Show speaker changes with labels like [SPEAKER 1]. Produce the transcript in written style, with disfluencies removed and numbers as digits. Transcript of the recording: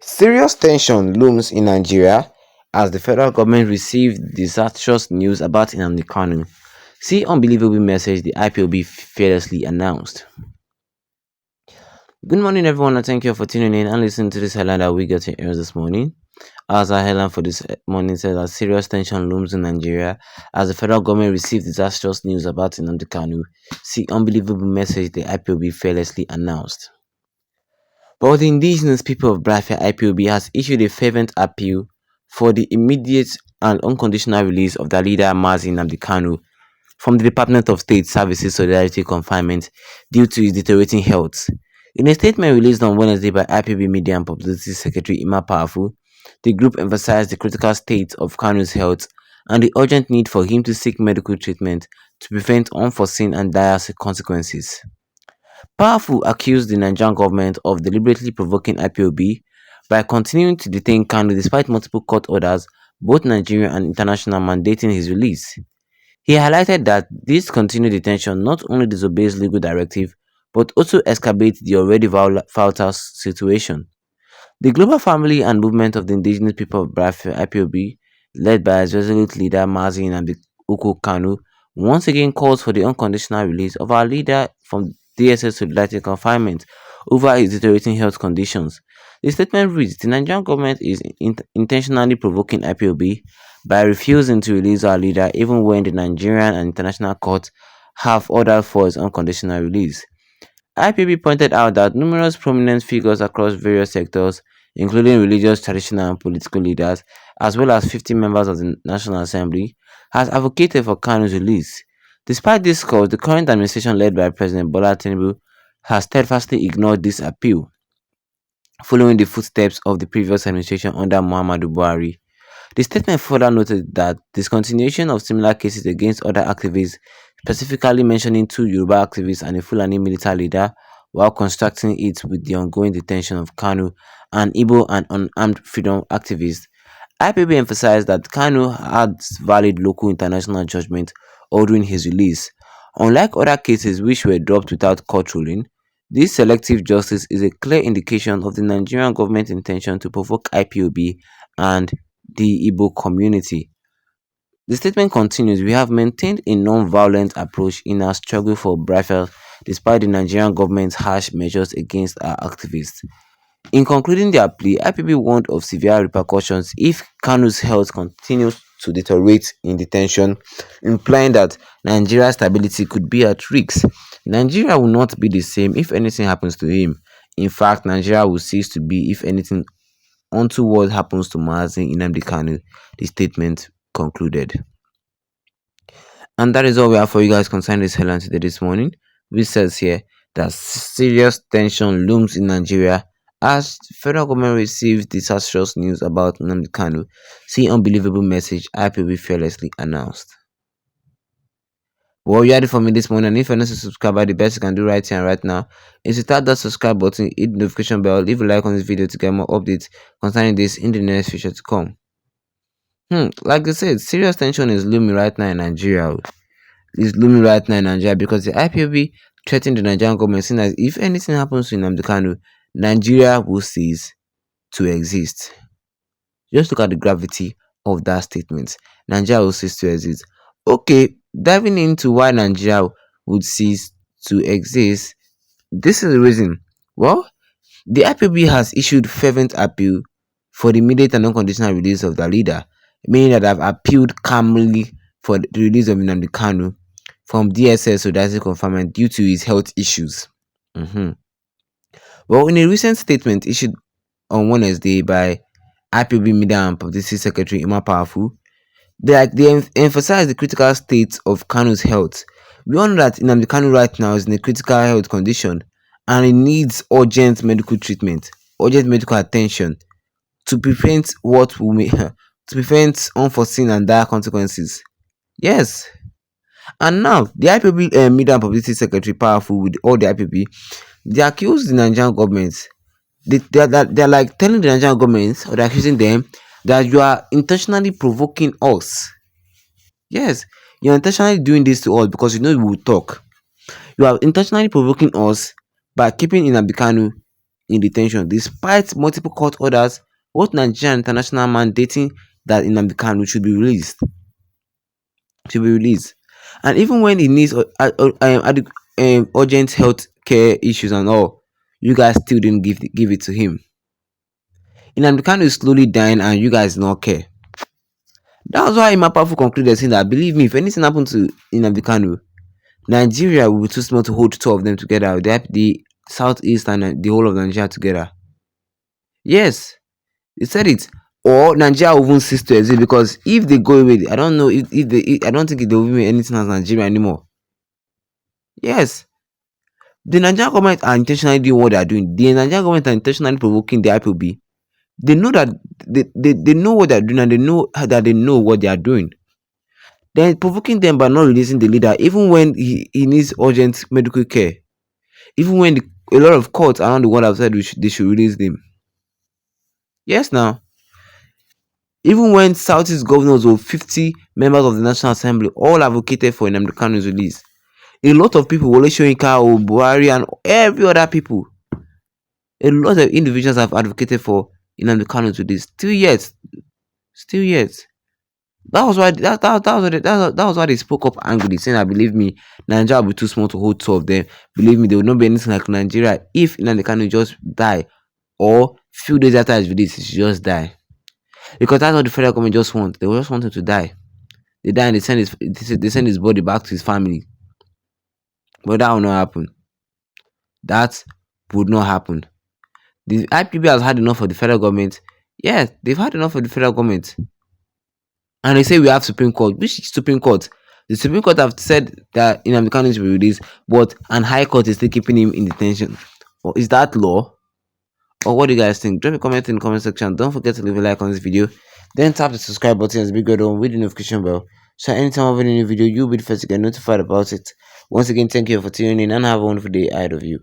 [SPEAKER 1] Serious tension looms in Nigeria as the federal government received disastrous news about Nnamdi Kanu. See unbelievable message the IPOB fearlessly announced. Good morning, everyone, and thank you for tuning in and listening to this headline that we got to air this morning. As our headline for this morning says that serious tension looms in Nigeria as the federal government received disastrous news about Nnamdi Kanu. See unbelievable message the IPOB fearlessly announced. But the indigenous people of Biafra IPOB has issued a fervent appeal for the immediate and unconditional release of their leader Mazi Nnamdi Kanu from the Department of State Services Solidarity Confinement due to his deteriorating health. In a statement released on Wednesday by IPOB Media and Publicity Secretary Ima Powerful, the group emphasized the critical state of Kanu's health and the urgent need for him to seek medical treatment to prevent unforeseen and dire consequences. Powerful accused the Nigerian government of deliberately provoking IPOB by continuing to detain Kanu despite multiple court orders, both Nigerian and international, mandating his release. He highlighted that this continued detention not only disobeys legal directive but also escalates the already volatile situation. The global family and movement of the indigenous people of Biafra IPOB, led by its resolute leader Mazi Nnamdi Kanu, once again calls for the unconditional release of our leader from DSS solidarity confinement over his deteriorating health conditions. The statement reads, the Nigerian government is intentionally provoking IPOB by refusing to release our leader even when the Nigerian and international courts have ordered for his unconditional release. IPB pointed out that numerous prominent figures across various sectors, including religious, traditional, and political leaders, as well as 50 members of the National Assembly, has advocated for Kanu's release. Despite this cause, the current administration led by President Bola Tinubu has steadfastly ignored this appeal, following the footsteps of the previous administration under Muhammadu Buhari. The statement further noted that discontinuation of similar cases against other activists, specifically mentioning two Yoruba activists and a Fulani military leader, while contrasting it with the ongoing detention of Kanu, an Igbo and unarmed freedom activist. IPB emphasized that Kanu had valid local international judgment ordering his release. Unlike other cases which were dropped without court ruling, this selective justice is a clear indication of the Nigerian government's intention to provoke IPOB and the Igbo community. The statement continues, we have maintained a non-violent approach in our struggle for Biafra despite the Nigerian government's harsh measures against our activists. In concluding their plea, IPB warned of severe repercussions if Kanu's health continues to deteriorate in detention, implying that Nigeria's stability could be at risk. Nigeria will not be the same if anything happens to him. In fact, Nigeria will cease to be if anything unto what happens to Mazi Nnamdi Kanu, the statement concluded. And that is all we have for you guys concerning this headline today this morning, which says here that serious tension looms in Nigeria as federal government receives disastrous news about Nnamdi Kanu. See unbelievable message IPB fearlessly announced. Well, you had it for me this morning, and if you're not a subscriber, the best you can do right here and right now is to tap that subscribe button, hit the notification bell, leave a like on this video to get more updates concerning this in the next future to come. Like I said, serious tension is looming right now in Nigeria. It's looming right now in Nigeria because the IPOB threatened the Nigerian government, saying that if anything happens to Nnamdi Kanu, Nigeria will cease to exist. Just look at the gravity of that statement. Nigeria will cease to exist. Okay, diving into why Nigeria would cease to exist, this is the reason. Well, the IPB has issued fervent appeal for the immediate and unconditional release of their leader, meaning that I've appealed calmly for the release of Nnamdi Kanu from DSS solidarity confinement due to his health issues. Well, in a recent statement issued on Wednesday by IPB Media and Publicity Secretary Ima Powerful, they emphasize the critical state of Kanu's health. We all know that Nnamdi Kanu right now is in a critical health condition and he needs urgent medical treatment, urgent medical attention to prevent to prevent unforeseen and dire consequences. Yes. And now the IPB Media and Publicity Secretary Powerful with all the IPB, they accuse the Nigerian government. They're like telling the Nigerian government, or they're accusing them that you are intentionally provoking us. Yes, you're intentionally doing this to us because you know we will talk. You are intentionally provoking us by keeping Nnamdi Kanu in detention despite multiple court orders, both Nigerian and international mandating that Nnamdi Kanu should be released. And even when he needs urgent health care issues and all, you guys still didn't give it to him. Nnamdi Kanu is slowly dying and you guys don't care. That's why Imapafu concluded saying that, believe me, if anything happened to Nnamdi Kanu, Nigeria will be too small to hold two of them together. They have the southeast and the whole of Nigeria together. Yes, he said it. Or Nigeria will even cease to exist, because if they go away, I don't know I don't think they will be anything as Nigeria anymore. Yes, the Nigerian government are intentionally doing what they are doing. The Nigerian government are intentionally provoking the IPOB. They know that they know what they are doing, and they know that they know what they are doing. They're provoking them by not releasing the leader, even when he needs urgent medical care. Even when a lot of courts around the world have said they should release them. Yes, now. Even when Southeast governors or 50 members of the National Assembly all advocated for Nnamdi Kanu's release, a lot of people, Wole Soyinka or Buhari and every other people, a lot of individuals have advocated for Nnamdi Kanu's release. Still yet. That was why they spoke up angrily, saying that, believe me, Nigeria will be too small to hold two of them. Believe me, there will not be anything like Nigeria if Nnamdi Kanu just die, or few days after his release, he should just die. Because that's what the federal government just want. They just want him to die. They die and they send his body back to his family. But that will not happen. That would not happen. The IPB has had enough of the federal government. Yes, they've had enough of the federal government. And they say we have Supreme Court. Which Supreme Court? The Supreme Court have said that Nnamdi Kanu should be released, but an High Court is still keeping him in detention. Or is that law? Or what do you guys think? Drop a comment in the comment section. Don't forget to leave a like on this video. Then tap the subscribe button as big on with the notification bell, so anytime I have any new video, you'll be the first to get notified about it. Once again, thank you for tuning in and have a wonderful day ahead of you.